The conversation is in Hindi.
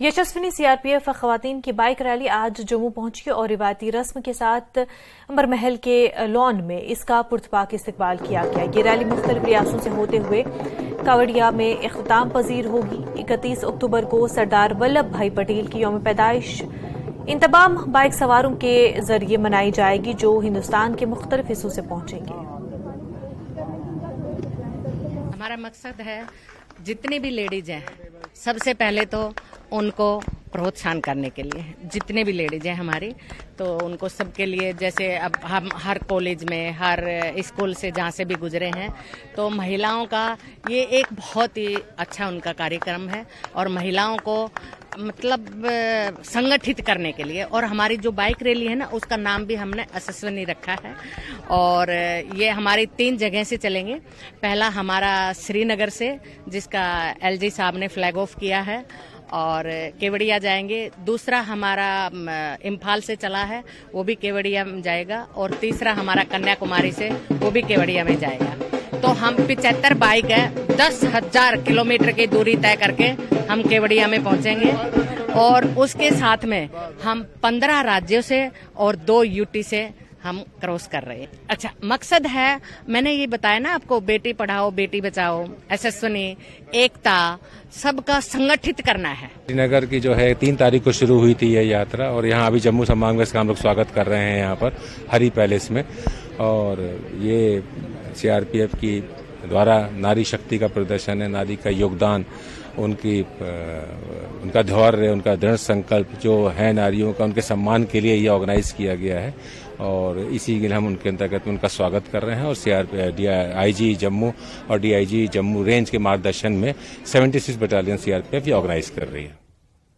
यशस्विनी सीआरपीएफ खवातीन की बाइक रैली आज जम्मू पहुंची और रिवायती रस्म के साथ अंबर महल के लॉन में इसका पुरतपाक इस्तकबाल किया गया। ये रैली मुख्तलिफ रियासतों से होते हुए कावड़िया में इख्तिताम पजीर होगी। 31 अक्टूबर को सरदार वल्लभ भाई पटेल की यौम पैदाइश इन तमाम बाइक सवारों के जरिए मनाई जाएगी जो हिंदुस्तान के मुख्तलिफ हिस्सों से पहुंचेंगे। हमारा मकसद है जितनी भी लेडीज हैं सबसे पहले तो उनको प्रोत्साहन करने के लिए, जितने भी लेडीज हैं हमारी, तो उनको सबके लिए, जैसे अब हम हर कॉलेज में, हर स्कूल से जहाँ से भी गुजरे हैं, तो महिलाओं का ये एक बहुत ही अच्छा उनका कार्यक्रम है और महिलाओं को मतलब संगठित करने के लिए। और हमारी जो बाइक रैली है ना, उसका नाम भी हमने यशस्विनी रखा है और ये हमारी 3 जगह से चलेंगे। पहला हमारा श्रीनगर से, जिसका एलजी साहब ने फ्लैग ऑफ किया है, और केवड़िया जाएंगे। दूसरा हमारा इम्फाल से चला है, वो भी केवड़िया में जाएगा। और तीसरा हमारा कन्याकुमारी से, वो भी केवड़िया में जाएगा। तो हम 75 बाइक है, 10,000 किलोमीटर की दूरी तय करके हम केवड़िया में पहुंचेंगे। और उसके साथ में हम 15 राज्यों से और 2 यूटी से हम क्रॉस कर रहे हैं। अच्छा, मकसद है, मैंने ये बताया ना आपको, बेटी पढ़ाओ बेटी बचाओ, यशस्विनी, एकता, सबका संगठित करना है। श्रीनगर की जो है 3 तारीख को शुरू हुई थी यह यात्रा, और यहाँ अभी जम्मू संभाग में इसका हम लोग स्वागत कर रहे हैं यहाँ पर हरी पैलेस में। और ये सीआरपीएफ की द्वारा नारी शक्ति का प्रदर्शन है, नारी का योगदान, उनका धैर्य, उनका दृढ़ संकल्प जो है नारियों का, उनके सम्मान के लिए ये ऑर्गेनाइज किया गया है। और इसी के लिए हम उनके अंतर्गत उनका स्वागत कर रहे हैं। और आईजी जम्मू और डीआईजी जम्मू रेंज के मार्गदर्शन में 76 बटालियन सीआरपीएफ ये ऑर्गेनाइज कर रही है।